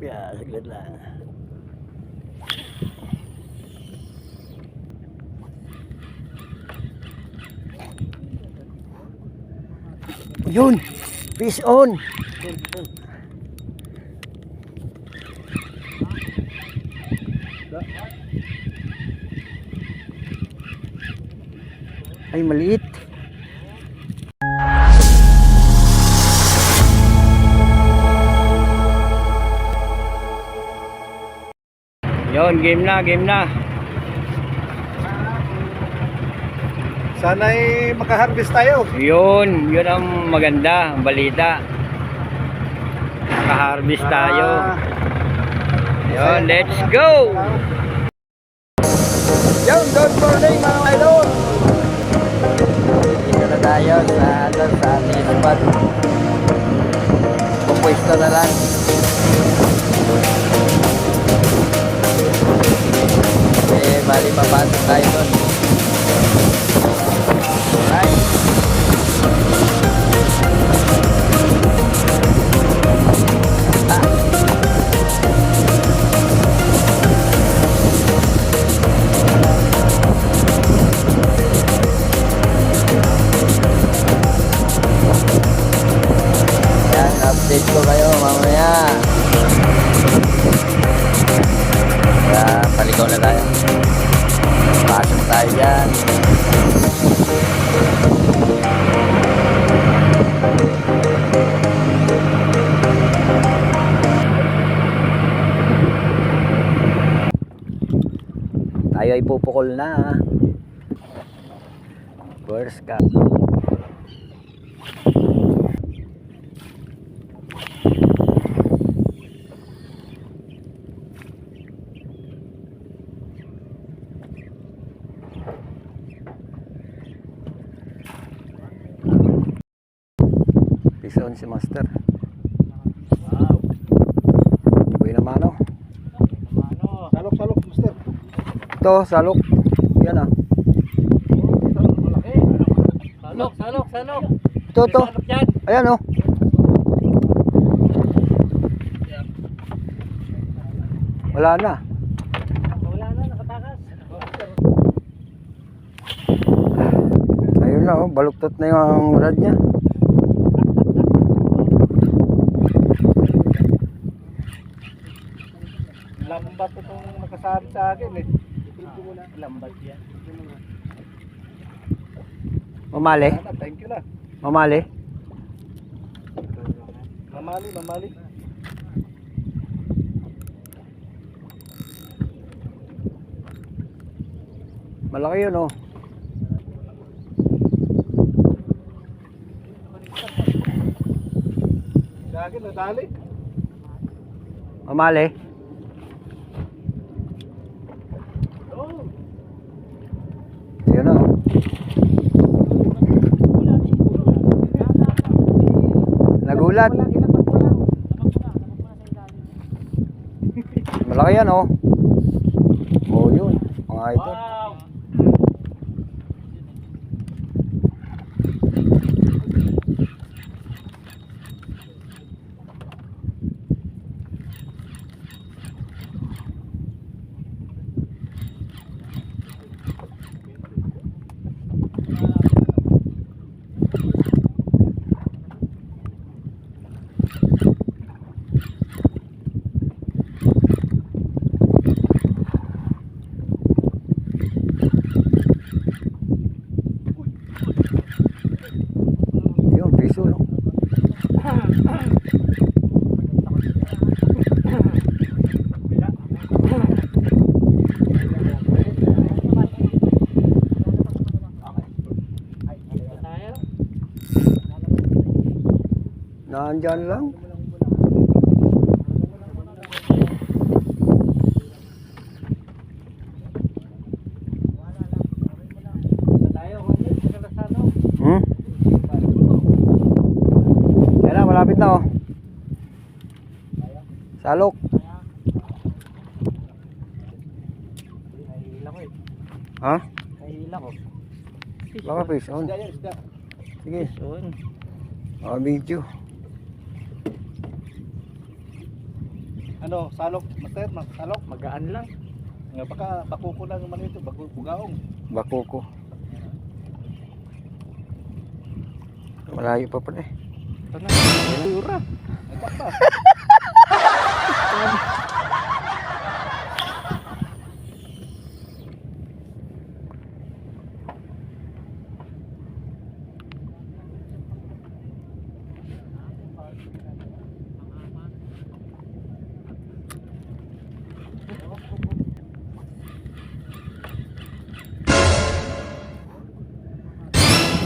Yeah, saglit lang. Yun! Fish on! Ay, maliit. Yun, game na, game na. Sana'y makaharvest tayo. Yun ang maganda, ang balita. Makaharvest tayo. Yun, let's go! Yun, good morning mga idol. Dito na tayo sa ating spot. Pupwesto na lang. Bali papasok tayo doon. Right. Yan, update ko kayo mamaya. Kaya paligaw na tayo. Pasok tayo dyan. Tayo ay pupukol na. First ka. Pison si Master. Wow. Uy naman o. Salok, Master. Ito, salok. Yan ah. Salok. Ito. Ayan o. Wala na. Nakatakas. Ayun na o, baluktot na yung rad niya. Lambat itong nakasabi sa akin eh. Lambat yan. Mamali. Thank you na. Mamali. Mamali. Malaki yun o. Sa akin, nadali. Mamali. Yun o. Nagulat. Malaki yan o. Oh yun. Mga idol. Yun, piso no. Nandyan lang. Yan na, malapit na oh. Salok. Ha? Nahihila ko. Baka fish on. Sige. Video. Ano, salok, master, salok. Magaan lang. Nga baka bakuko lang naman ito, bugaong. Bakuko. Malayo pa pala eh. Lura. Nagpapa.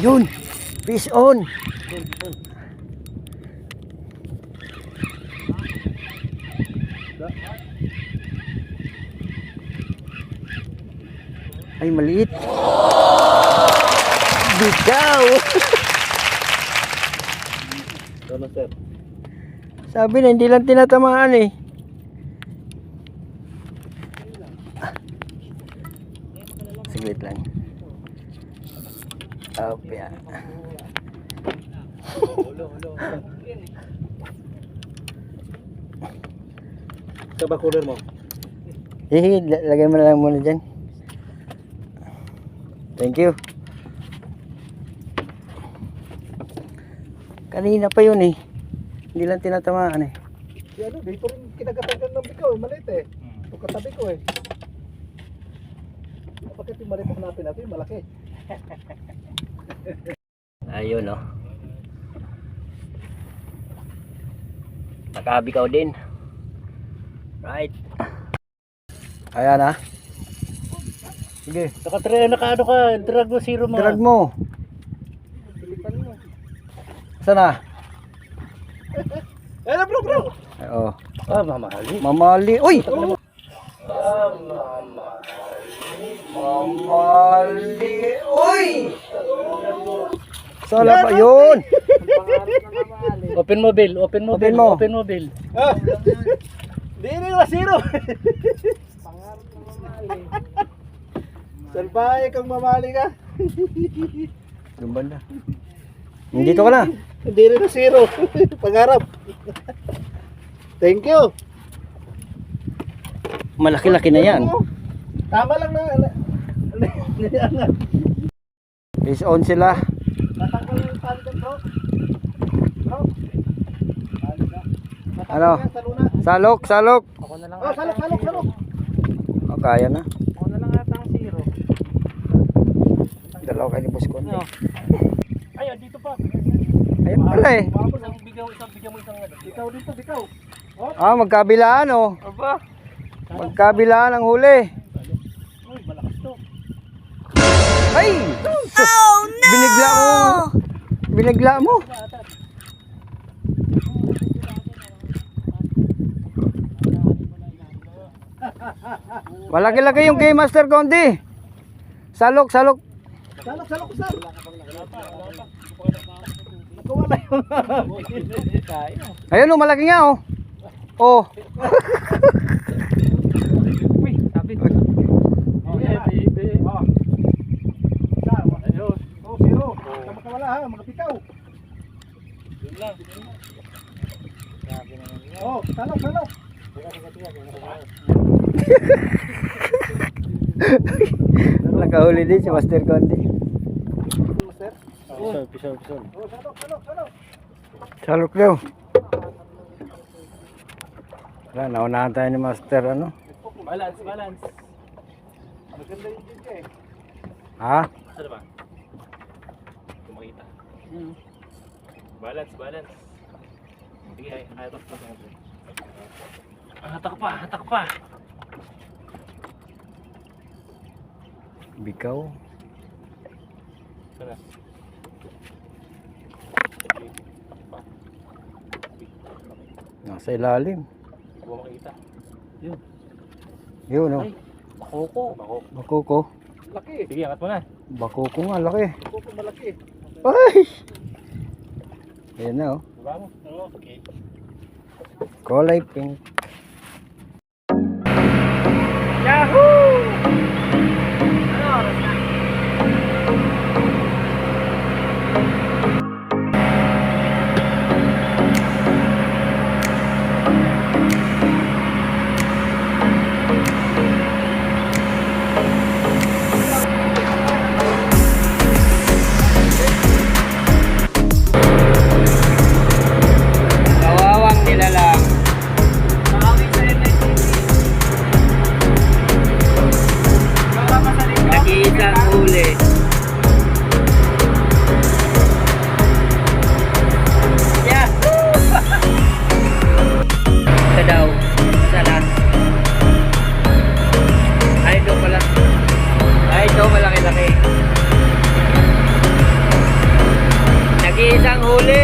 Yun! Fish on! Ay, maliit. Bitaw! Ito master. Sabi na, hindi lang tinatamaan eh. Saglit lang. Opya. Ito ba cooler mo? Lagay mo na lang muna dyan. Thank you. Kanina pa yun eh. Hindi lang tinatamaan eh. Di ano, dito rin kinagatagan ng bikaw, maliit eh. Ito katabi ko eh. Bakit yung maliit ang hanapin natin, malaki. Ayun oh. Nakabikaw din. Right. Ayan ah. Sige. Nakaano ka, drag mo zero mo. Drag mo. Pilipan mo. Saan na? Eh, bro, bro! Oo. Ah, mamali. Mamali. Uy! Mamali. Uy! Sala pa yun. Open mo, Bill. Open mo, Open Bill. mo. Open mo, Bill. Ah! Di rin masiro! Salbahe kang mamali ka. Yung banda. Dito ka na. Hindi rin masiro. Pangarap. Thank you. Malaki-laki na yan. Tama lang na. Fish on sila. Natanggal yung tali dyan, bro. Bro. Tali na. Natanggal Ano? yan sa luna. Salok, salok. Ako na lang. Oh, salok, salok, salok. O, kaya na. Ako na lang ata ang zero. Dalaw kayo ni Boss Conde. Ano? Ay, dito pa. Ayun pala eh. Isang bigyan mo isang ano. Ikaw dito, ikaw. Oh, Ah, magkabilaan oh. Aba. Magkabilaan ang huli. Uy, malakas to. Ay! Oh no! Binigla mo. Binigla mo. Malaki-laki yung kay Master Conde. Salok, salok. salok, salok, sir. Nakawala yung Ayun oh, malaki nga oh. Oh. Uy, sabi. Oh, baby. Oh. Ayun. Oh, zero. Makawala ha, mga pikaw. Yun lang. Grabe naman yun. Oh, salok, salok. Nakahuli din si Master Conde. Master. Pisau. Oh, salok, salok, salok. Salok daw. Wala, naunahan tayo ni Master ano. Balance. Maganda yung jig eh. Ha? Ano ba? Kumakita. Balance. Sige, hatak pa. Bikaw. Sana. Nasa ilalim. Hindi ko makita. Yun. Yun oh. Ay, bakoko. Bakuko. Laki. Sige, angat mo na. Bakuko nga, laki. Kuko malaki. Ay! Ayan na oh. Diba mo? Oo, okay. Kulay pink. huli.